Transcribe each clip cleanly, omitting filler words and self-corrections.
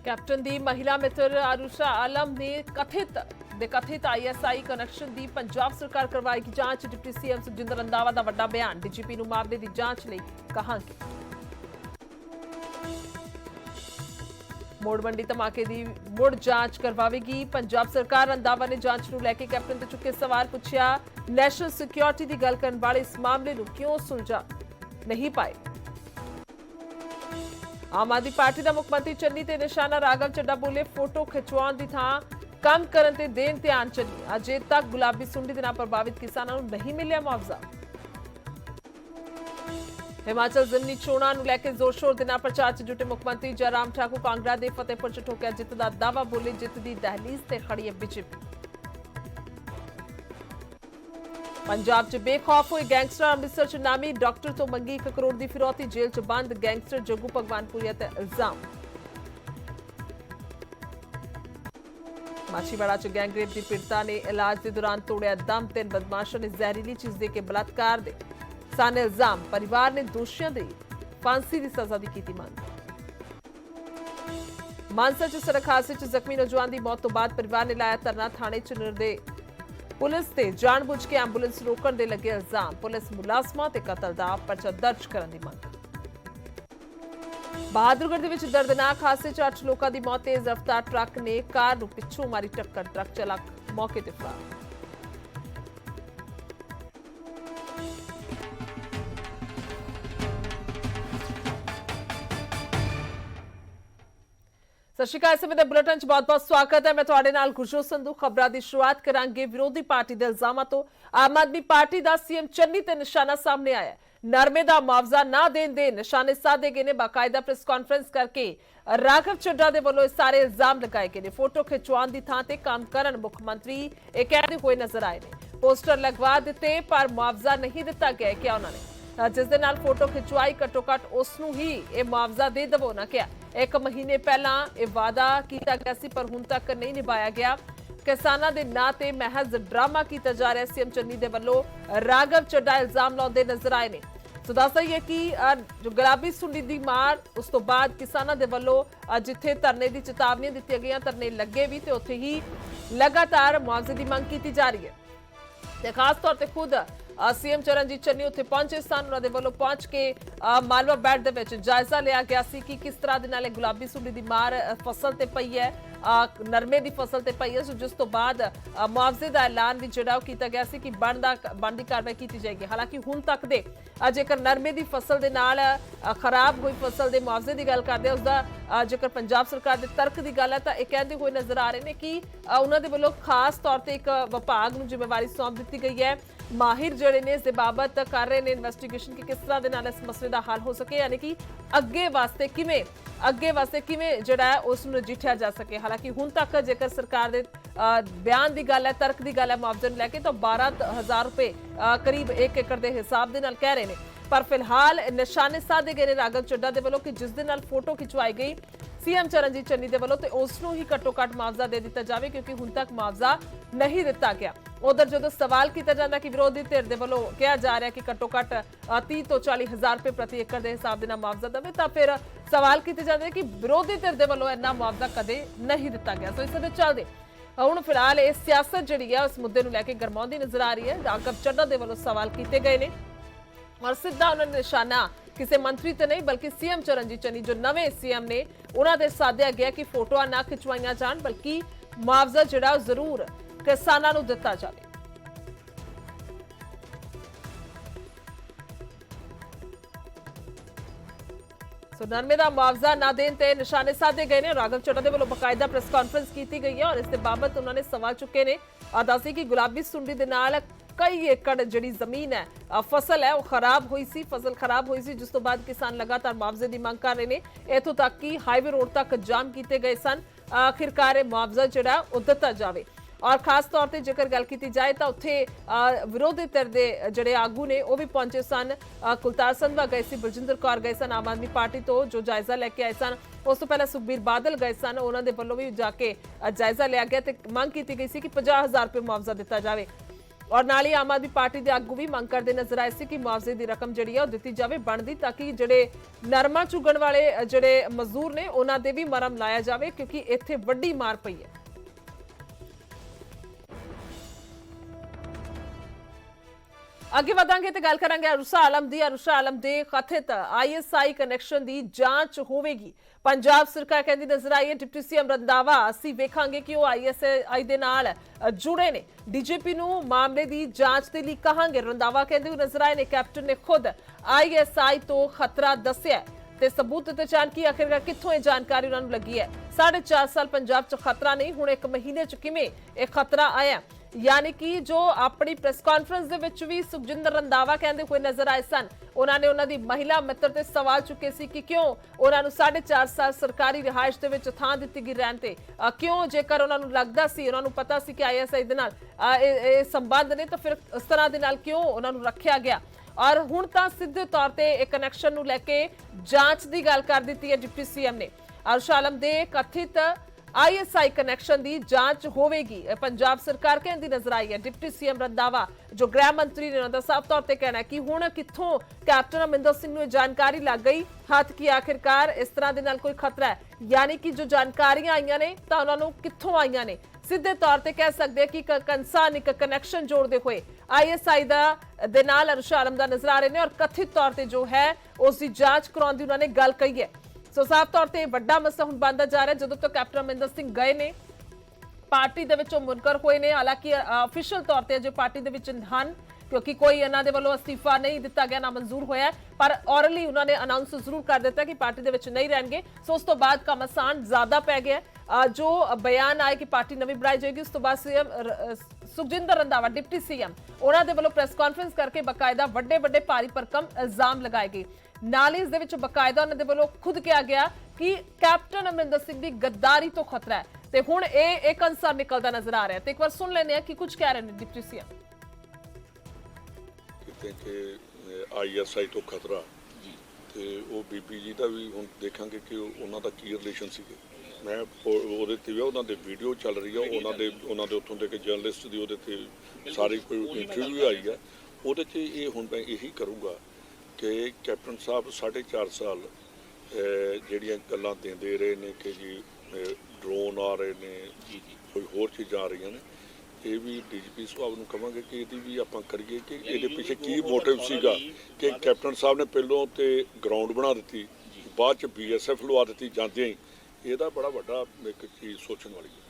Captain दी महिला मित्र आरुषा आलम ने कथित आईएसआई कनैक्शन दी पंजाब सरकार करवाएगी जांच। डिप्टी सीएम सुखजिंदर रंधावा दा वड्डा बयान। डीजीपी नूं मामले दी जांच लई कहांगे। मोड़मंडी धमाके दी मुड़ जांच करवाएगी पंजाब सरकार। रंधावा ने जांच नूं लैके कैप्टन ते चुके सवाल पुछया, नैशनल सिक्योरिटी दी गल करन वाले इस मामले नूं क्यों सुलझा नहीं पाए। आम आदमी पार्टी का मुख्यमंत्री चन्नी ते निशाना। राघव चड्डा बोले, फोटो खिचवाउण दी थां काम करन ते देण ध्यान चन्नी। अजे तक गुलाबी सुंडी दे नाल प्रभावित किसानां नूं नहीं मिलिया मुआवजा। हिमाचल जिमनी चोणां नूं लैके जोर शोर दे नाल प्रचार च जुटे मुख्यमंत्री जयराम ठाकुर। कांगड़ा दे फतेहपुर च ठोकिया जित दा दावा। बोले, जित दी दहलीज ते खड़ी है बीजेपी। पंजाब च बेखौफ हुए गैंगस्टर। अमृतसर च नामी डॉक्टर तो मंगी 1 करोड़ की फिरौती। जेल च बंद गैंगस्टर जग्गू भगवानपुरिया ते इल्जाम। माछीवाड़ा च गैंगरेप की पीड़िता ने इलाज के दौरान तोड़िया दम। 3 बदमाशों ने जहरीली चीज देके बलात्कार दे सन इल्जाम। परिवार ने दोषियों की फांसी की सजा की की मांग। मानसा च सड़क हादसे च जख्मी नौजवान की मौत तो बाद परिवार ने लाया धरना। थाने च निर्देश पुलिस ते जानबूझ के एंबूलेंस रोकण दे लगे इल्जाम। पुलिस मुलाजमां ते कतल दा पर्चा दर्ज करन दी मंग। बहादुरगढ़ दे विच दर्दनाक हादसे च 8 लोकां दी मौत। तेज रफ्तार ट्रक ने कार नूं पिछों मारी टक्कर। ट्रक चालक मौके ते फरार। सत श्री अकाल। समय बुलेटिन च बहुत बहुत स्वागत है। मैं तुहाडे नाल गुरजोत संधू। खबरां दी शुरुआत करांगे विरोधी पार्टी दे इल्जामां तो। आम आदमी पार्टी दा सीएम चन्नी ते निशाना सामने आया। नरमे दा मुआवजा ना देण दे निशाने साधे गए ने। बाकायदा प्रेस कॉन्फ्रेंस करके राघव चड्डा दे वल्लों सारे इल्जाम लगाए गए ने। फोटो खिचवाउण दी थां ते काम करन मुख्यमंत्री ये कहते हुए नजर आए ने। पोस्टर लगवा दिते पर मुआवजा नहीं दिता गया। क्या उन्होंने जिस दे नाल फोटो खिचवाई घट्टो घट्ट उसनूं ही ये मुआवजा दे दवो ना। क्या 1 महीने पहला ये वादा किया गया सी पर हुण तक नहीं निभाया गया। किसानां दे नां ते महज ड्रामा किया जा रहा है। सीएम चन्नी दे वल्लों राघव चड्डा इल्जाम लाउंदे नजर आए ने। सो दस दईए कि जो गुलाबी सुंडी दी मार उस तो बाद किसानां दे वल्लों जिथे धरने की चेतावनियां दित्तियां गईयां, धरने लगे भी ते उत्थे ही लगातार मुआवजे की मंग की जा रही है। ते खास तौर पर खुद सीएम चरणजीत चन्नी उत्थे पहुंचे सन। उन्हां दे वल्लों पहुंच के मालवा बैठ दे विच जायजा लिया गया सी कि किस तरह दे नाल गुलाबी सुंडी दी मार फसल ते पई है, नरमे दी फसल ते पई है। सो जिस तो बाद मुआवजे का ऐलान भी जिहड़ा कीता गया सी कि बनदी कार्रवाई की जाएगी। हालांकि हुण तक दे जेकर नरमे की फसल दे नाल खराब हुई फसल के मुआवजे की गल करते हैं, उसका जेकर पंजाब सरकार के तर्क की गल है तो यह कहते हुए नजर आ रहे हैं कि उन्होंने वालों खास तौर पर एक विभाग को जिम्मेवारी सौंप दी गई है। माहिर जड़े ने इस बाबत कर रहे हैं इन्वेस्टिगेशन कि किस तरह के नाल इस मसले का हल हो सके, यानी कि अगे वास्ते किवें जिहड़ा है उस नजिठिया जा सके। हालांकि हुण तक जेकर सरकार के बयान की गल है, तर्क की गल है मुआवजे नूं लैके तो 12,000 रुपए करीब 1 एकड़ के हिसाब के नाल कह रहे हैं। पर फिलहाल निशाने साधे गए राघव चड्डा के वलों कि जिस दे नाल फोटो खिंचवाई गई सीएम चरणजीत चन्नी के वलों तो उसनूं ही घट्टो घट्ट मुआवजा दे दिता जाए, क्योंकि हुण तक मुआवजा नहीं दिता गया। उधर जो सवाल किया जाता कि विरोधी धिर के वलों कहा जा रहा है कि घट्टो घट्ट 30 तो 40,000 रुपए प्रति एकड़ के हिसाब के मुआवजा देवे, तो फिर सवाल किए जाते कि विरोधी धिर के वलों इन्ना मुआवजा कदे नहीं दिता गया। तो इस दे चलदे हुण फिलहाल ये सियासत जिहड़ी है उस मुद्दे नूं लैके गरमाउंदी नजर आ रही है। राघव चड्डा के वलों सवाल किए गए ने और सीधा उन्होंने निशाना किसी मंत्री तो नहीं बल्कि सीएम चरणजीत चन्नी जो नवे सीएम ने उन्होंने साधिया गया कि फोटोआं ना खिंचवाइयां जाण बल्कि मुआवजा जिहड़ा जरूर किसानां नूं दिता जाए। सो नरमे का मुआवजा ना देने ते निशाने साधे गए ने। राघव चड्डा के वलों बकायदा प्रेस कॉन्फ्रेंस की गई है और इस बाबत उन्होंने सवाल चुके ने और दस्सी कि गुलाबी सुंडी दे नाल कई एकड़ जिहड़ी जमीन है फसल है वो खराब हुई सी, फसल खराब हुई सी, जिस तो बाद किसान लगातार मुआवजे की मांग कर रहे हैं। इत्थों तक कि हाईवे रोड तक जाम किए गए सन। आखिरकार मुआवजा जिहड़ा वो दिता जाए। और खास तौर पर जेकर गल की जाए तो उत्थे विरोधी धिर के जिहड़े आगू ने वो भी पहुंचे सन। कुलतार संधवा गए सी, बलजिंदर कौर गए सन आम आदमी पार्टी तो जो जायजा लैके आए सन। उस तो पहले सुखबीर बादल गए सन, उन्होंने वलों भी जाके जायजा लिया गया तो मंग की गई सी कि 50,000 रुपए मुआवजा दिता जाए। और नाल ही आम आदमी पार्टी के आगू भी मंग करते नजर आए सी कि मुआवजे की रकम जिहड़ी है दी जाए बनती, ताकि जिहड़े नरमा चुगण वाले जिहड़े मजदूर ने उन्हां दे भी मरम लाया जाए, क्योंकि इत्थे वड्डी मार पई है। अगे वधांगे ते गल करांगे अरुषा आलम दी। अरुषा आलम दे कथित ISI कनैक्शन दी जांच होवेगी। पंजाब सरकार कहती नजर आई है। डिप्टी सीएम रंधावा असीं वेखांगे कि वो ISI दे नाल जुड़े ने। DGP नूं मामले दी जांच दे लई कहांगे। रंधावा कहंदे हुए नजर आए ने कैप्टन ने खुद ISI तो खतरा दस्सिआ ते सबूत ते जानकी आखिरकार कित्थों जानकारी उन्हां नूं लगी है। 4.5 साल पंजाब च खतरा नहीं, हुण एक महीने च किवें एक खतरा आया। यानी कि जो अपनी प्रेस कॉन्फ्रेंस दे विच भी सुखजिंदर रंधावा कहंदे हुए नजर आए सन। उन्होंने उन्हां दी महिला मित्र ते सवाल चुके सी कि क्यों उन्हां नूं 4.5 साल सरकारी रिहाइश दे विच थां दित्ती गई रहण ते क्यों, जेकर उन्हां नूं लगदा सी, उन्हां नूं पता सी कि ISI दे नाल संबंध ने, तो फिर इस तरह दे नाल क्यों उन्हां नूं रखिया गया। और हुण तां सिद्धे तौर ते एक कनैक्शन नूं लैके जांच दी गल कर दित्ती है डिप्टी सीएम ने। अरुषा आलम दे कथित ISI कनैक्शन की जांच होवेगी, पंजाब सरकार कहती नजर आई है। डिप्टी सीएम रंधावा जो गृह मंत्री ने उन्होंने साफ तौर पर कहना है कि हुण कित्थों कैप्टन अमरिंदर सिंह नूं जानकारी लग गई हाथ की आखिरकार इस तरह दे नाल कोई खतरा है, यानी कि जो जानकारियां आईयां ने तां उन्हां नूं कित्थों आईयां ने। सीधे तौर पर कह सकते हैं कि कंसान एक कनैक्शन जोड़ते हुए ISI दे नाल अरुषा आलम दा नजर आ रहे हैं और कथित तौर पर जो है उसकी जांच कराउण दी उन्होंने गल कही है। सो साफ तौर पर वड्डा मसला हुण बनदा जा रहा है। जदों तो कैप्टन अमरिंदर सिंह गए ने पार्टी दे विचों मुनकर होए ने, हालांकि ऑफिशियल तौर पर अजे पार्टी दे विच हन, क्योंकि कोई इन्हां दे वल्लों अस्तीफा नहीं दिता गया, ना मंजूर होया, पर ऑरली उन्होंने अनाउंस जरूर कर दिता कि पार्टी दे विच नहीं रहणगे। सो उस तो बाद का मसान ज्यादा पै गया। जो बयान आए कि पार्टी नवीं बनाई जाएगी, उस तो बाद CM Sukhjinder Randhawa deputy CM उन्हां दे वल्लों प्रेस कॉन्फ्रेंस करके बकायदा वड्डे वड्डे भारी भरकम इल्जाम लगाए गए। नाल इस दे विच बकायदा उन्हां दे वल्लों खुद कहा गया कि कैप्टन अमरिंदर सिंह की गद्दारी तो खतरा है, ते हुण एक अंसर निकलता नजर आ रहा है। तो एक बार सुन लेने कि कुछ कह रहे हैं डिप्टी सीएम। ISI तो खतरा ते वो बीपी जी का भी हुण देखांगे कि उन्हां दा की रिलेशन सीगे। मैं ਉਹਦੇ ਤੇ ਵੀ ਉਹਨਾਂ ਦੇ ਵੀਡੀਓ ਚੱਲ ਰਹੀ ਆ, ਉਹਨਾਂ ਦੇ ਉੱਥੋਂ ਦੇ ਕਿ ਜਰਨਲਿਸਟ ਦੀ ਉਹਦੇ ਤੇ ਸਾਰੀ ਕੋਈ ਇੰਟਰਵਿਊ ਆਈ ਆ, ਉਹਦੇ 'ਚ ਇਹ ਹੁਣ ਮੈਂ ਇਹੀ ਕਰੂੰਗਾ ਕਿ ਕੈਪਟਨ ਸਾਹਿਬ 4.5 ਸਾਲ ਜਿਹੜੀਆਂ ਗੱਲਾਂ ਦਿੰਦੇ ਰਹੇ ਨੇ ਕਿ ਜੀ ਡਰੋਨ ਆ ਰਹੇ ਨੇ, ਕੋਈ ਹੋਰ ਚੀਜ਼ਾਂ ਆ ਰਹੀਆਂ ਨੇ, ਇਹ ਵੀ DGP ਸਾਹਿਬ ਨੂੰ ਕਹਾਂਗੇ ਕਿ ਇਹਦੀ ਵੀ ਆਪਾਂ ਕਰੀਏ ਕਿ ਇਹਦੇ ਪਿੱਛੇ ਕੀ ਮੋਟਿਵ ਸੀਗਾ ਕਿ ਕੈਪਟਨ ਸਾਹਿਬ ਨੇ ਪਹਿਲੋਂ ਤੇ ਗਰਾਊਂਡ ਬਣਾ ਦਿੱਤੀ, ਬਾਅਦ 'ਚ BSF ਲਵਾ ਦਿੱਤੀ ਜਾਂਦਿਆਂ ਹੀ। ਇਹਦਾ ਬੜਾ ਵੱਡਾ ਇੱਕ ਚੀਜ਼ ਸੋਚਣ ਵਾਲੀ ਹੈ।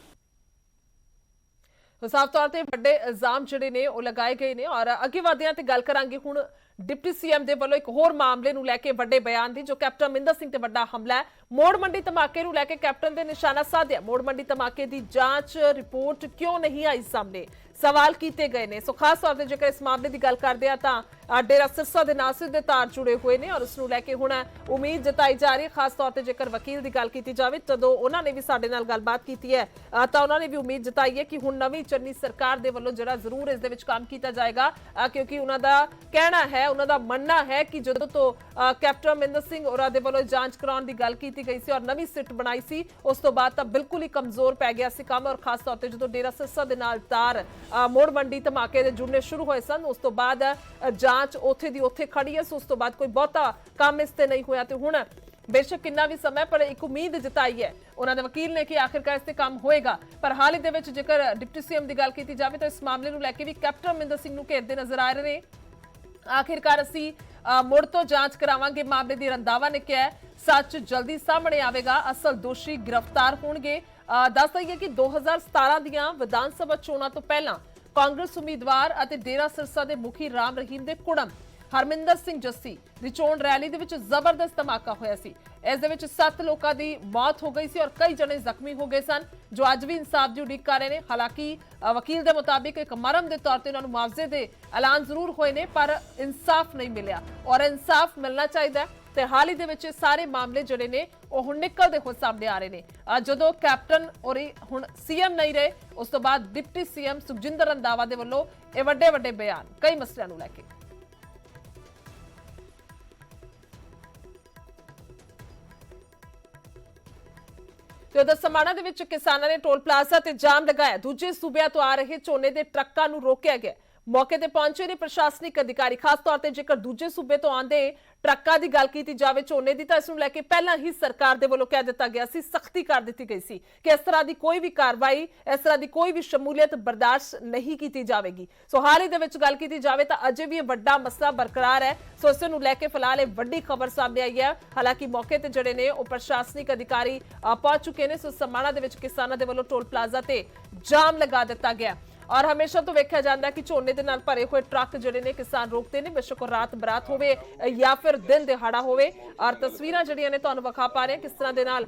साफ तौर पर वड्डे इल्जाम जिहड़े ने वो लगाए गए ने। और अगे वधदे ते गल करांगे हुण डिप्टी सीएम दे वल्लों एक होर मामले नूं लैके वड्डे बयान दी, जो कैप्टन अमरिंदर सिंह ते वड्डा हमला है। मोड़ मंडी धमाके नूं लैके कैप्टन दे निशाना साधिया। मोड़ मंडी धमाके दी जांच रिपोर्ट क्यों नहीं आई सामने, सवाल किए गए ने। सो खास तौर पर जेकर इस मामले की गल करते हैं तो डेरा सिरसा दे नाल सीधे तार जुड़े हुए हैं और उसनूं लैके हुण उम्मीद जताई जा रही है। खास तौर पर जेकर वकील की गल की जाए तो उन्होंने भी साडे नाल गलबात की है, तो उन्होंने भी उम्मीद जताई है कि हुण नवीं चन्नी सरकार दे वल्लों जिहड़ा जरूर इस दे विच काम किया जाएगा, क्योंकि उन्हां दा कहना है, उन्हां दा मनना है कि जदों तो कैप्टन अमरिंदर सिंह होरां दे वल्लों जांच कराउण दी गल कीती गई सी और नवीं सिट बनाई सी, उस तो बाद तां बिल्कुल ही कमजोर पै गया सी काम। और खास तौर पर जदों डेरा सिरसा दे नाल तार मोड़ मंडी धमाके दे जुड़ने शुरू होए सन, उस तो बाद जांच उत्थे दी उत्थे खड़ी है। सो उस तो बाद कोई बहुता काम इस ते नहीं होया। ते हुण बेशक कितना भी समय पर एक उम्मीद जताई है उन्होंने वकील ने कि आखिरकार इस काम होएगा। पर हाल ही दे विच जेकर डिप्टी सीएम की गल की जाए तो इस मामले नूं लैके भी कैप्टन अमरिंदर सिंह नूं घेरदे नजर आ रहे हैं। आखिरकार असीं मुड़ तो जांच करावांगे मामले की, रंधावा ने कहा सच जल्दी सामने आवेगा, असल दोषी गिरफ्तार होणगे। दस दईए कि 2017 दीआं विधान सभा चोणां तो पहलां कांग्रेस उम्मीदवार अते डेरा सिरसा के मुखी राम रहीम के कुड़म हरमिंदर सिंह जस्सी दी चोण रैली दे विच जबरदस्त धमाका होया सी। इस दे विच 7 लोगों की मौत हो गई सी और कई जने जख्मी हो गए सन, जो अज भी इंसाफ की उड़ीक कर रहे हैं। हालांकि वकील के मुताबिक एक मरम के तौर पर उन्होंने मुआवजे के ऐलान जरूर होए ने, पर इंसाफ नहीं मिलया और इंसाफ मिलना चाहिए। तो हाल ही दे सारे मामले जिहड़े ने हुण निकलदे होए सामने आ रहे हैं। जदों कैप्टन और हुण सीएम नहीं रहे, उस तो बाद डिप्टी सीएम सुखजिंदर रंधावा दे वल्लों ये वड्डे वड्डे बयान कई मसलिਆਂ ਨੂੰ लैके। तो उधर समाणा दे विच किसानां ने टोल प्लाजा ते जाम लगाया। दूजे सूबिਆਂ ਤੋਂ आ रहे झोने के ट्रकों ਨੂੰ रोकिया गया। ਮੌਕੇ ਤੇ ਪਹੁੰਚੇ ਨੇ ਪ੍ਰਸ਼ਾਸਨਿਕ ਅਧਿਕਾਰੀ। ਖਾਸ ਤੌਰ ਤੇ ਜੇਕਰ ਦੂਜੇ ਸੂਬੇ ਤੋਂ ਆਉਂਦੇ ਟਰੱਕਾਂ ਦੀ ਗੱਲ ਕੀਤੀ ਜਾਵੇ ਝੋਨੇ ਦੀ, ਤਾਂ ਇਸ ਨੂੰ ਲੈ ਕੇ ਪਹਿਲਾਂ ਹੀ ਸਰਕਾਰ ਦੇ ਵੱਲੋਂ ਕਹਿ ਦਿੱਤਾ ਗਿਆ ਸੀ, ਸਖਤੀ ਕਰ ਦਿੱਤੀ ਗਈ ਸੀ ਕਿ ਇਸ ਤਰ੍ਹਾਂ ਦੀ ਕੋਈ ਵੀ ਕਾਰਵਾਈ, ਇਸ ਤਰ੍ਹਾਂ ਦੀ ਕੋਈ ਵੀ ਸ਼ਮੂਲੀਅਤ ਬਰਦਾਸ਼ਤ ਨਹੀਂ ਕੀਤੀ ਜਾਵੇਗੀ। ਸੋ ਹਾਲ ਹੀ ਦੇ ਵਿੱਚ ਗੱਲ ਕੀਤੀ ਜਾਵੇ ਤਾਂ ਅਜੇ ਵੀ ਇਹ ਵੱਡਾ ਮਸਲਾ ਬਰਕਰਾਰ ਹੈ। ਸੋ ਇਸ ਨੂੰ ਲੈ ਕੇ ਫਿਲਹਾਲ ਇਹ ਵੱਡੀ ਖਬਰ ਸਾਹਮਣੇ ਆਈ ਹੈ। ਹਾਲਾਂਕਿ ਮੌਕੇ ਤੇ ਜਿਹੜੇ ਨੇ ਉਹ ਪ੍ਰਸ਼ਾਸਨਿਕ ਅਧਿਕਾਰੀ ਪਹੁੰਚ ਚੁੱਕੇ ਨੇ। ਸੋ ਸਮਾਣਾ ਦੇ ਵਿੱਚ ਕਿਸਾਨਾਂ ਦੇ ਵੱਲੋਂ ਟੋਲ ਪਲਾਜ਼ਾ ਤੇ ਜਾਮ ਲਗਾ ਦਿੱਤਾ ਗਿਆ। और हमेशा तो वेख्या जाता है कि झोने दे नाल भरे हुए ट्रक जिहड़े ने किसान रोकते हैं, बेशक वो रात बरात होवे या फिर दिन दिहाड़ा होवे। और तस्वीरां जिहड़ियां ने तुहानूं विखा पा रहे हैं किस तरह दे नाल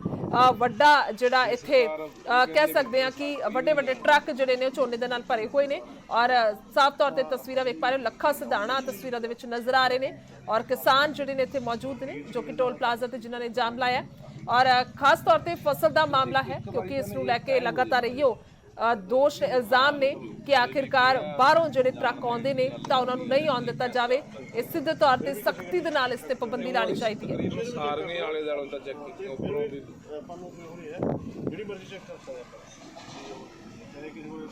वड्डा जिहड़ा इत्थे कह सकते हैं कि वड्डे वड्डे ट्रक जिहड़े ने झोने दे नाल भरे हुए ने। और साफ तौर ते तस्वीरां वेख पा रहे हो, लखा सिधाणा तस्वीरां दे विच नजर आ रहे ने और किसान जिहड़े ने इत्थे मौजूद ने जो कि टोल प्लाजा ते जिन्हां ने जाम लाया। और खास तौर ते फसल दा मामला है क्योंकि इस नूं लैके लगातार इहो दोष इल्जाम ने कि आखिरकार बाहरों जिहड़े ट्रक आउंदे ने तां उन्हां नूं नहीं आउण दित्ता जावे। इस सीधे तौर ते सख्ती दे नाल इस ते पाबंदी लानी चाहिदी है। सारंगे वाले दालों ता चेक कीती उपरों भी ਜਿਹੜੀ ਮਰਜ਼ੀ ਚੈੱਕ ਕਰ ਸਕਦਾ ਮੇਰੇ ਕਿਸੇ ਕੋਲ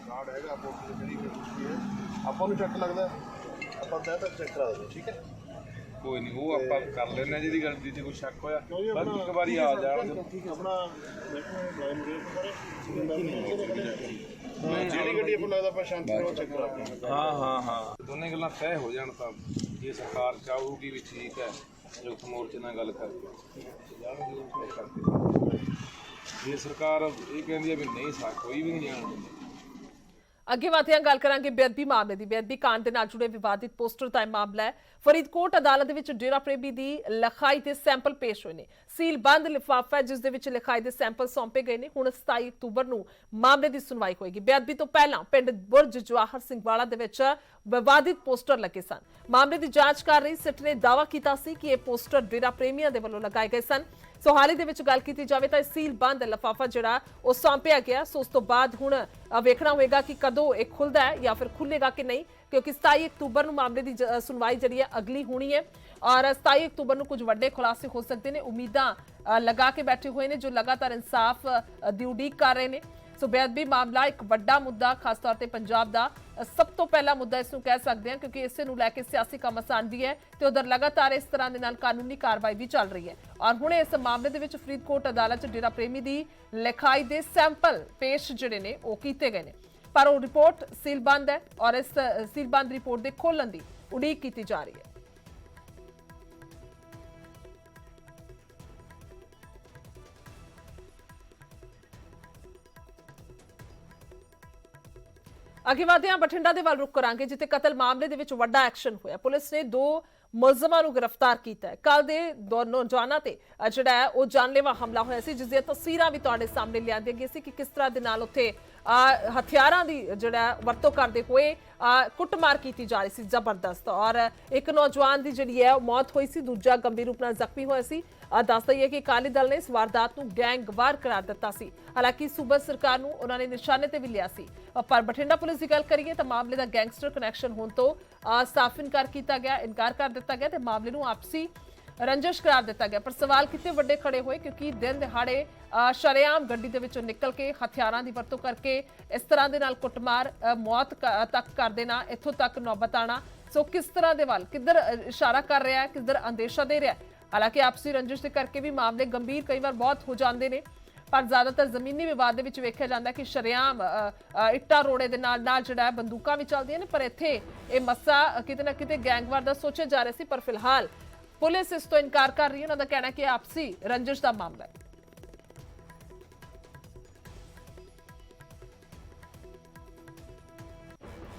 ਕਾਰਡ ਹੈਗਾ ਆਪੋ ਜਿਹੜੀ ਮਰਜ਼ੀ ਹੈ ਆਪਾਂ ਨੂੰ ਚੈੱਕ ਲੱਗਦਾ ਆਪਾਂ ਤੈਅ ਤੱਕ ਚੈੱਕ ਕਰਾ ਦਿੰਦੇ ਠੀਕ ਹੈ कोई नहीं वो आप कर लेना जी गलती से कोई शक होया बस एक बारी आ जाण ਠੀਕ ਹੈ ਆਪਣਾ ਲਾਈਨ ਜਿਹੜੀ ਗੱਡੀ ਆਪਾਂ ਲੱਗਦਾ ਆਪਾਂ ਸ਼ਾਂਤੀ ਨਾਲ ਚੈੱਕ ਕਰਾ ਦਿੰਦੇ हाँ हाँ हाँ दोनों गल्लां तय हो जाण तां ये सरकार चाहूगी भी ठीक है जो मोर्चे नाल गल करके ये सरकार ये कहंदी है भी नहीं सा कोई भी नहीं जाण दिंदी। ਅੱਗੇ ਵਧਦੇ ਹਾਂ, ਗੱਲ ਕਰਾਂਗੇ ਬੇਅਦਬੀ ਮਾਮਲੇ ਦੀ। ਬੇਅਦਬੀ ਕਾਂਡ ਦੇ ਨਾਲ ਜੁੜੇ ਵਿਵਾਦਿਤ ਪੋਸਟਰ ਦਾ ਇਹ ਮਾਮਲਾ ਹੈ। ਫਰੀਦਕੋਟ ਅਦਾਲਤ ਦੇ ਵਿੱਚ ਡੇਰਾ ਪ੍ਰੇਮੀ ਦੀ ਲਿਖਾਈ ਦੇ ਸੈਂਪਲ ਪੇਸ਼ ਹੋਏ ਨੇ। ਸੀਲ ਬੰਦ ਲਿਫਾਫਾ ਜਿਸ ਦੇ ਵਿੱਚ ਲਿਖਾਈ ਦੇ ਸੈਂਪਲ ਸੌਂਪੇ ਗਏ ਨੇ। ਹੁਣ 27 ਅਕਤੂਬਰ ਨੂੰ ਮਾਮਲੇ ਦੀ ਸੁਣਵਾਈ ਹੋਏਗੀ। ਬੇਅਦਬੀ ਤੋਂ ਪਹਿਲਾਂ ਪਿੰਡ ਬੁਰਜ ਜਵਾਹਰ ਸਿੰਘ ਵਾਲਾ ਦੇ ਵਿੱਚ ਵਿਵਾਦਿਤ ਪੋਸਟਰ ਲੱਗੇ ਸਨ। ਮਾਮਲੇ ਦੀ ਜਾਂਚ ਕਰ ਰਹੀ ਸਿਟ ਨੇ ਦਾਅਵਾ ਕੀਤਾ ਸੀ ਕਿ ਇਹ ਪੋਸਟਰ ਡੇਰਾ ਪ੍ਰੇਮੀਆਂ ਦੇ ਵੱਲੋਂ ਲਗਾਏ ਗਏ ਸਨ। ਸੋ ਹਾਲ ਹੀ ਦੇ ਵਿੱਚ ਗੱਲ ਕੀਤੀ ਜਾਵੇ ਤਾਂ ਸੀਲ ਬੰਦ ਲਿਫਾਫਾ ਜਿਹੜਾ ਉਹ ਸੌਂਪਿਆ ਗਿਆ। ਸੋ ਉਸ ਤੋਂ ਬਾਅਦ ਹੁਣ ਵੇਖਣਾ ਹੋਏਗਾ ਕਿ ਕਦੋਂ ਇਹ ਖੁੱਲਦਾ ਹੈ ਜਾਂ ਫਿਰ ਖੁੱਲੇਗਾ ਕਿ ਨਹੀਂ, ਕਿਉਂਕਿ 27 ਅਕਤੂਬਰ ਨੂੰ ਮਾਮਲੇ ਦੀ ਸੁਣਵਾਈ ਜਿਹੜੀ ਹੈ ਅਗਲੀ ਹੋਣੀ ਹੈ। ਔਰ 27 ਅਕਤੂਬਰ ਨੂੰ ਕੁਝ ਵੱਡੇ ਖੁਲਾਸੇ ਹੋ ਸਕਦੇ ਨੇ। ਉਮੀਦਾਂ ਲਗਾ ਕੇ ਬੈਠੇ ਹੋਏ ਨੇ ਜੋ ਲਗਾਤਾਰ ਇਨਸਾਫ ਦੀ ਉਡੀਕ ਕਰ ਰਹੇ ਨੇ। ਸੋ ਬੇਅਦਬੀ ਮਾਮਲਾ ਇੱਕ ਵੱਡਾ ਮੁੱਦਾ, ਖਾਸ ਤੌਰ ਤੇ ਪੰਜਾਬ ਦਾ ਸਭ ਤੋਂ ਪਹਿਲਾ ਮੁੱਦਾ ਇਸ ਨੂੰ ਕਹਿ ਸਕਦੇ ਹਾਂ ਕਿਉਂਕਿ ਇਸੇ ਨੂੰ ਲੈ ਕੇ ਸਿਆਸੀ ਘਮਾਸਾਨ ਵੀ ਹੈ ਤੇ ਉਧਰ ਲਗਾਤਾਰ ਇਸ ਤਰ੍ਹਾਂ ਦੇ ਨਾਲ ਕਾਨੂੰਨੀ ਕਾਰਵਾਈ ਵੀ ਚੱਲ ਰਹੀ ਹੈ। ਔਰ ਹੁਣ ਇਸ ਮਾਮਲੇ ਦੇ ਵਿੱਚ ਫਰੀਦਕੋਟ ਅਦਾਲਤ 'ਚ ਡੇਰਾ ਪ੍ਰੇਮੀ ਦੀ ਲਿਖਾਈ ਦੇ ਸੈਂਪਲ ਪੇਸ਼ ਜਿਹੜੇ ਨੇ ਉਹ ਕੀਤੇ ਗਏ ਨੇ, ਪਰ ਉਹ ਰਿਪੋਰਟ ਸੀਲਬੰਦ ਹੈ ਔਰ ਇਸ ਸੀਲਬੰਦ ਰਿਪੋਰਟ ਦੇ ਖੋਲ੍ਹਣ ਦੀ ਉਡੀਕ ਕੀਤੀ ਜਾ ਰਹੀ ਹੈ। ਅੱਗੇ ਵਧਦੇ ਹਾਂ, ਬਠਿੰਡਾ ਦੇ ਵੱਲ ਰੁਕ ਕਰਾਂਗੇ ਜਿੱਥੇ ਕਤਲ ਮਾਮਲੇ ਦੇ ਵਿੱਚ ਵੱਡਾ ਐਕਸ਼ਨ ਹੋਇਆ। ਪੁਲਿਸ ਨੇ 2 ਮੁਲਜ਼ਮਾਂ ਨੂੰ ਗ੍ਰਿਫਤਾਰ ਕੀਤਾ ਹੈ। ਕੱਲ ਦੇ ਦੋਨੋਂ ਨੌਜਵਾਨਾਂ ਤੇ ਜਿਹੜਾ ਹੈ ਉਹ ਜਾਨਲੇਵਾ ਹਮਲਾ ਹੋਇਆ ਸੀ, ਜਿਸ ਦੀਆਂ ਤਸਵੀਰਾਂ ਵੀ ਤੁਹਾਡੇ ਸਾਹਮਣੇ ਲਿਆਂਦੀਆਂ ਗਈਆਂ ਸੀ ਕਿ ਕਿਸ ਤਰ੍ਹਾਂ ਦੇ ਨਾਲ ਉੱਥੇ ਹਥਿਆਰਾਂ ਦੀ ਜਿਹੜਾ ਵਰਤੋਂ ਕਰਦੇ ਹੋਏ ਕੁੱਟਮਾਰ ਕੀਤੀ ਜਾ ਰਹੀ ਸੀ ਜ਼ਬਰਦਸਤ। ਔਰ ਇੱਕ ਨੌਜਵਾਨ ਦੀ ਜਿਹੜੀ ਹੈ ਉਹ ਮੌਤ ਹੋਈ ਸੀ, ਦੂਜਾ ਗੰਭੀਰ ਰੂਪ ਨਾਲ ਜ਼ਖਮੀ ਹੋਇਆ ਸੀ। ਦੱਸ ਦਈਏ ਕਿ ਅਕਾਲੀ ਦਲ ਨੇ ਇਸ ਵਾਰਦਾਤ ਨੂੰ ਗੈਂਗਵਾਰ ਕਰਾਰ ਦਿੱਤਾ ਸੀ। ਹਾਲਾਂਕਿ ਸੂਬਾ ਸਰਕਾਰ ਨੂੰ ਉਹਨਾਂ ਨੇ ਨਿਸ਼ਾਨੇ ਤੇ ਵੀ ਲਿਆ ਸੀ, ਪਰ ਬਠਿੰਡਾ ਪੁਲਿਸ ਦੀ ਗੱਲ ਕਰੀਏ ਤਾਂ ਮਾਮਲੇ ਦਾ ਗੈਂਗਸਟਰ ਕਨੈਕਸ਼ਨ ਹੋਣ ਤੋਂ ਸਾਫ਼ ਇਨਕਾਰ ਕਰ ਦਿੱਤਾ ਗਿਆ ਤੇ ਮਾਮਲੇ ਨੂੰ ਆਪਸੀ ਰੰਜਿਸ਼ ਕਰਾਰ ਦਿੱਤਾ ਗਿਆ। ਪਰ ਸਵਾਲ ਕਿਤੇ ਵੱਡੇ ਖੜੇ ਹੋਏ ਕਿਉਂਕਿ ਦਿਨ ਦਿਹਾੜੇ ਸ਼ਰੇਆਮ ਗੱਡੀ ਦੇ ਵਿੱਚੋਂ ਨਿਕਲ ਕੇ ਹਥਿਆਰਾਂ ਦੀ ਵਰਤੋਂ ਕਰਕੇ ਇਸ ਤਰ੍ਹਾਂ ਦੇ ਨਾਲ ਕੁੱਟਮਾਰ, ਮੌਤ ਤੱਕ ਕਰ ਦੇਣਾ, ਇੱਥੋਂ ਤੱਕ ਨੌਬਤ ਆਣਾ। ਸੋ ਕਿਸ ਤਰ੍ਹਾਂ ਦੇ ਵੱਲ ਕਿੱਧਰ ਇਸ਼ਾਰਾ ਕਰ ਰਿਹਾ ਹੈ, ਕਿੱਧਰ ਅੰਦੇਸ਼ਾ ਦੇ ਰਿਹਾ ਹੈ। ਹਾਲਾਂਕਿ ਆਪਸੀ ਰੰਜਿਸ਼ ਦੇ ਕਰਕੇ ਵੀ ਮਾਮਲੇ ਗੰਭੀਰ ਕਈ ਵਾਰ ਬਹੁਤ ਹੋ ਜਾਂਦੇ ਨੇ, ਪਰ ਜ਼ਿਆਦਾਤਰ ਜ਼ਮੀਨੀ ਵਿਵਾਦ ਦੇ ਵਿੱਚ ਵੇਖਿਆ ਜਾਂਦਾ ਕਿ ਸ਼ਰੇਆਮ ਇੱਟਾਂ ਰੋੜੇ ਦੇ ਨਾਲ ਜਿਹੜਾ ਹੈ ਬੰਦੂਕਾਂ ਵੀ ਚੱਲਦੀਆਂ ਨੇ। ਪਰ ਇੱਥੇ ਇਹ ਮਸਲਾ ਕਿਤੇ ਨਾ ਕਿਤੇ ਗੈਂਗਵਾਰ ਦਾ ਸੋਚਿਆ ਜਾ ਰਿਹਾ ਸੀ, ਪਰ ਫਿਲਹਾਲ ਪੁਲਿਸ ਇਸ ਤੋਂ ਇਨਕਾਰ ਕਰ ਰਹੀ ਹੈ। ਉਹਨਾਂ ਦਾ ਕਹਿਣਾ ਕਿ ਆਪਸੀ ਰੰਜਿਸ਼ ਦਾ ਮਾਮਲਾ ਹੈ।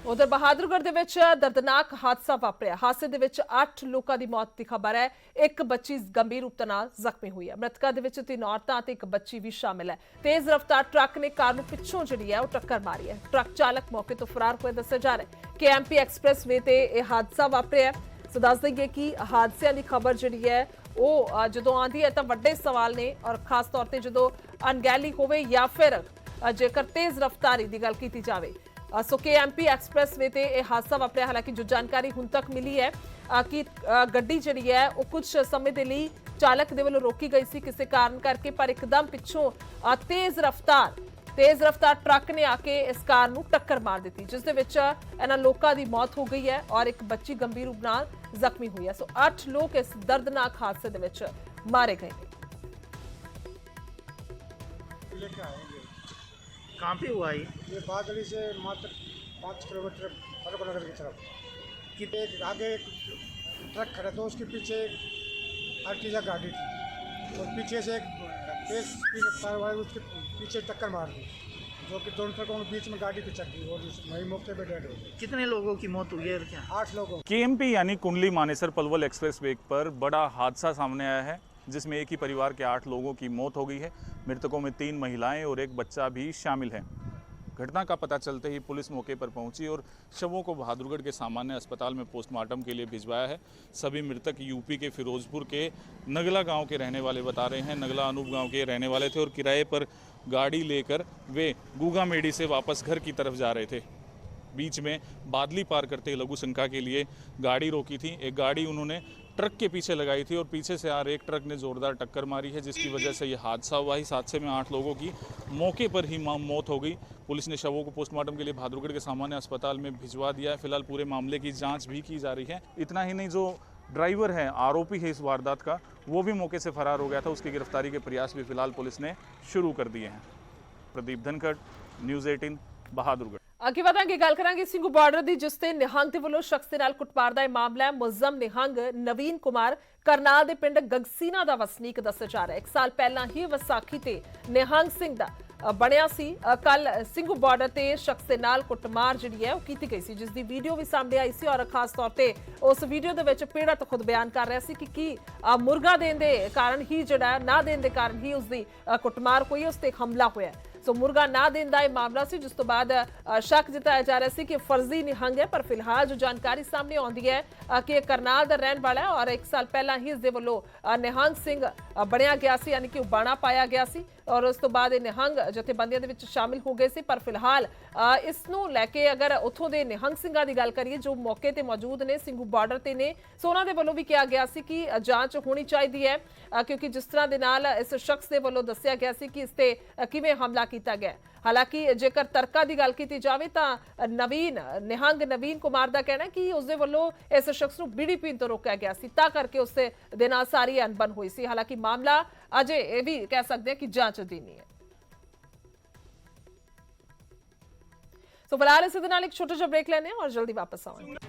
ਉਧਰ ਬਹਾਦਰਗੜ੍ਹ ਦੇ ਵਿੱਚ ਦਰਦਨਾਕ ਹਾਦਸਾ ਵਾਪਰਿਆ। ਹਾਦਸੇ ਦੇ ਵਿੱਚ 8 ਲੋਕਾਂ ਦੀ ਮੌਤ ਦੀ ਖਬਰ ਹੈ। ਇੱਕ ਬੱਚੀ ਗੰਭੀਰ ਰੂਪ ਨਾਲ ਜ਼ਖਮੀ ਹੋਈ ਹੈ। ਮ੍ਰਿਤਕਾਂ ਦੇ ਵਿੱਚ 3 ਔਰਤਾਂ ਤੇ ਇੱਕ ਬੱਚੀ ਵੀ ਸ਼ਾਮਿਲ ਹੈ। ਤੇਜ਼ ਰਫ਼ਤਾਰ ਟਰੱਕ ਨੇ ਕਾਰ ਨੂੰ ਪਿੱਛੋਂ ਜਿਹੜੀ ਹੈ ਉਹ ਟੱਕਰ ਮਾਰੀ ਹੈ। ਟਰੱਕ ਚਾਲਕ ਮੌਕੇ ਤੋਂ ਫਰਾਰ ਹੋਇਆ ਦੱਸਿਆ ਜਾ ਰਿਹਾ ਹੈ। KMP ਐਕਸਪ੍ਰੈਸਵੇ ਤੇ ਇਹ ਹਾਦਸਾ ਵਾਪਰਿਆ। ਸੋ ਦੱਸ ਦਈਏ ਕਿ ਹਾਦਸਿਆਂ ਦੀ ਖਬਰ ਜਿਹੜੀ ਹੈ ਉਹ ਜਦੋਂ ਆਉਂਦੀ ਹੈ ਤਾਂ ਵੱਡੇ ਸਵਾਲ ਨੇ, ਔਰ ਖਾਸ ਤੌਰ ਤੇ ਜਦੋਂ ਅਣਗਹਿਲੀ ਹੋਵੇ ਜਾਂ ਫਿਰ ਜੇਕਰ ਤੇਜ਼ ਰਫ਼ਤਾਰੀ ਦੀ ਗੱਲ ਕੀਤੀ ਜਾਵੇ। ਸੋ KMP ਐਕਸਪ੍ਰੈਸਵੇ ਤੇ ਇਹ ਹਾਦਸਾ ਵਾਪਰਿਆ। ਹਾਲਾਂਕਿ ਜੋ ਜਾਣਕਾਰੀ ਹੁਣ ਤੱਕ ਮਿਲੀ ਹੈ ਕਿ ਗੱਡੀ ਜਿਹੜੀ ਹੈ ਉਹ ਕੁਝ ਸਮੇਂ ਦੇ ਲਈ ਚਾਲਕ ਦੇ ਵੱਲੋਂ ਰੋਕੀ ਗਈ ਸੀ ਕਿਸੇ ਕਾਰਨ ਕਰਕੇ, ਪਰ ਇੱਕਦਮ ਪਿੱਛੋਂ ਤੇਜ਼ ਰਫ਼ਤਾਰ ਤੇਜ਼ ਰਫ਼ਤਾਰ ਟਰੱਕ ਨੇ ਆ ਕੇ ਇਸ ਕਾਰ ਨੂੰ ਟੱਕਰ ਮਾਰ ਦਿੱਤੀ, ਜਿਸ ਦੇ ਵਿੱਚ ਇਹਨਾਂ ਲੋਕਾਂ ਦੀ ਮੌਤ ਹੋ ਗਈ ਹੈ ਔਰ ਇੱਕ ਬੱਚੀ ਗੰਭੀਰ ਰੂਪ ਨਾਲ ਜ਼ਖਮੀ ਹੋਈ ਹੈ। ਸੋ 8 ਲੋਕ ਇਸ ਦਰਦਨਾਕ ਹਾਦਸੇ ਦੇ ਵਿੱਚ ਮਾਰੇ ਗਏ ਨੇ। कहाँ पे हुआ ये बादली से मात्र 5 किलोमीटर फरुख नगर की तरफ कि एक आगे एक ट्रक खड़ा था, उसके पीछे एक अर्टिजा गाड़ी थी और पीछे से एक तेज स्पीड रफ्तार वाले उसके पीछे टक्कर मार दी, जो कि दोनों ट्रकों के बीच में गाड़ी पिचक गई और वही मौके पर डेड हो गई। कितने लोगों की मौत हुई है और क्या? 8 लोगों। केएमपी यानी कुंडली मानेसर पलवल एक्सप्रेस वे पर बड़ा हादसा सामने आया है, जिसमें एक ही परिवार के 8 लोगों की मौत हो गई है। मृतकों में 3 महिलाएं और एक बच्चा भी शामिल है। घटना का पता चलते ही पुलिस मौके पर पहुंची और शवों को बहादुरगढ़ के सामान्य अस्पताल में पोस्टमार्टम के लिए भिजवाया है। सभी मृतक यूपी के फिरोजपुर के नगला गांव के रहने वाले बता रहे हैं। नगला अनूप गांव के रहने वाले थे और किराए पर गाड़ी लेकर वे गुगा मेडी से वापस घर की तरफ जा रहे थे। बीच में बादली पार करते लघु शंका के लिए गाड़ी रोकी थी। एक गाड़ी उन्होंने ट्रक के पीछे लगाई थी और पीछे से आ रहे एक ट्रक ने जोरदार टक्कर मारी है, जिसकी वजह से ये हादसा हुआ। इस हादसे में 8 लोगों की मौके पर ही मौत हो गई। पुलिस ने शवों को पोस्टमार्टम के लिए बहादुरगढ़ के सामान्य अस्पताल में भिजवा दिया है। फिलहाल पूरे मामले की जांच भी की जा रही है। इतना ही नहीं, जो ड्राइवर है, आरोपी है इस वारदात का, वो भी मौके से फरार हो गया था। उसकी गिरफ्तारी के प्रयास भी फिलहाल पुलिस ने शुरू कर दिए हैं। प्रदीप धनखड़, न्यूज़ 18 बहादुरगढ़। ਅੱਗੇ ਵਧਾਂਗੇ, ਗੱਲ ਕਰਾਂਗੇ ਸਿੰਘੂ ਬਾਰਡਰ ਦੀ, ਜਿਸ ਤੇ ਨਿਹੰਗ ਦੇ ਵੱਲੋਂ ਸ਼ਖਸ ਦੇ ਨਾਲ ਕੁੱਟਮਾਰ ਦਾ ਇਹ ਮਾਮਲਾ ਹੈ। ਮੁਲਜ਼ਮ ਨਿਹੰਗ ਨਵੀਨ ਕੁਮਾਰ ਕਰਨਾਲ ਦੇ ਪਿੰਡ ਗਗਸੀਨਾ ਦਾ ਵਸਨੀਕ ਦੱਸਿਆ ਜਾ ਰਿਹਾ ਹੈ। 1 ਸਾਲ ਪਹਿਲਾਂ ਹੀ ਵਿਸਾਖੀ ਤੇ ਨਿਹੰਗ ਸਿੰਘ ਦਾ ਬਣਿਆ ਸੀ। ਕੱਲ ਸਿੰਘੂ ਬਾਰਡਰ ਤੇ ਸ਼ਖਸ ਦੇ ਨਾਲ ਕੁੱਟਮਾਰ ਜਿਹੜੀ ਹੈ ਉਹ ਕੀਤੀ ਗਈ ਸੀ, ਜਿਸ ਦੀ ਵੀਡੀਓ ਵੀ ਸਾਹਮਣੇ ਆਈ ਸੀ ਔਰ ਖਾਸ ਤੌਰ ਤੇ ਉਸ ਵੀਡੀਓ ਦੇ ਵਿੱਚ ਪੀੜਤ ਖੁਦ ਬਿਆਨ ਕਰ ਰਿਹਾ ਸੀ ਕਿ ਕੀ ਮੁਰਗਾ ਦੇਣ ਦੇ ਕਾਰਨ ਹੀ ਜਿਹੜਾ ਨਾ ਦੇਣ ਦੇ ਕਾਰਨ ਹੀ ਉਸ ਦੀ ਕੁੱਟਮਾਰ ਹੋਈ, ਉਸ ਤੇ ਹਮਲਾ ਹੋਇਆ। ਸੋ ਮੁਰਗਾ ਨਾ ਦੇਣ ਦਾ ਇਹ ਮਾਮਲਾ ਸੀ, ਜਿਸ ਤੋਂ ਬਾਅਦ ਸ਼ੱਕ ਜਤਾਇਆ ਜਾ ਰਿਹਾ ਸੀ ਕਿ ਫਰਜ਼ੀ ਨਿਹੰਗ ਹੈ। ਪਰ ਫਿਲਹਾਲ ਜੋ ਜਾਣਕਾਰੀ ਸਾਹਮਣੇ ਆਉਂਦੀ ਹੈ ਕਿ ਇਹ ਕਰਨਾਲ ਦਾ ਰਹਿਣ ਵਾਲਾ ਹੈ ਔਰ 1 ਸਾਲ ਪਹਿਲਾਂ ਹੀ ਇਸ ਦੇ ਵੱਲੋਂ ਨਿਹੰਗ ਸਿੰਘ ਬਣਿਆ ਗਿਆ ਸੀ, ਯਾਨੀ ਕਿ ਉਹ ਬਾਣਾ ਪਾਇਆ ਗਿਆ ਸੀ ਔਰ ਉਸ ਤੋਂ ਬਾਅਦ ਇਹ ਨਿਹੰਗ ਜਥੇਬੰਦੀਆਂ ਦੇ ਵਿੱਚ ਸ਼ਾਮਿਲ ਹੋ ਗਏ ਸੀ। ਪਰ ਫਿਲਹਾਲ ਇਸ ਨੂੰ ਲੈ ਕੇ ਅਗਰ ਉੱਥੋਂ ਦੇ ਨਿਹੰਗ ਸਿੰਘਾਂ ਦੀ ਗੱਲ ਕਰੀਏ ਜੋ ਮੌਕੇ ਤੇ ਮੌਜੂਦ ਨੇ, ਸਿੰਘੂ ਬਾਰਡਰ ਤੇ ਨੇ, ਸੋ ਉਹਨਾਂ ਦੇ ਵੱਲੋਂ ਵੀ ਕਿਹਾ ਗਿਆ ਸੀ ਕਿ ਜਾਂਚ ਹੋਣੀ ਚਾਹੀਦੀ ਹੈ, ਕਿਉਂਕਿ ਜਿਸ ਤਰ੍ਹਾਂ ਦੇ ਨਾਲ ਇਸ ਸ਼ਖਸ ਦੇ ਵੱਲੋਂ ਦੱਸਿਆ ਗਿਆ ਸੀ ਕਿ ਇਸ ਤੇ ਕਿਵੇਂ ਹਮਲਾ ਕੀਤਾ ਗਿਆ। ਹਾਲਾਂਕਿ ਜੇਕਰ ਤਰਕਾ ਦੀ ਗੱਲ ਕੀਤੀ ਜਾਵੇ ਤਾਂ ਨਿਹੰਗ ਨਵੀਨ ਕੁਮਾਰ ਦਾ ਕਹਿਣਾ ਕਿ ਉਸ ਦੇ ਵੱਲੋਂ ਇਸ ਸ਼ਖਸ ਨੂੰ ਬੀੜੀ ਪੀਣ ਤੋਂ ਰੋਕਿਆ ਗਿਆ ਸੀ, ਤਾਂ ਕਰਕੇ ਉਸ ਦੇ ਨਾਲ ਸਾਰੀ ਅਣਬਣ ਹੋਈ ਸੀ। ਹਾਲਾਂਕਿ ਮਾਮਲਾ ਅਜੇ ਇਹ ਵੀ ਕਹਿ ਸਕਦੇ ਹਾਂ ਕਿ ਜਾਂਚ ਅਧੀਨ ਹੈ। ਸੋ ਫਿਲਹਾਲ ਇਸੇ ਦੇ ਨਾਲ ਇੱਕ ਛੋਟਾ ਜਿਹਾ ਬ੍ਰੇਕ ਲੈਣੇ ਔਰ ਜਲਦੀ ਵਾਪਸ ਆਵਾਂਗੇ।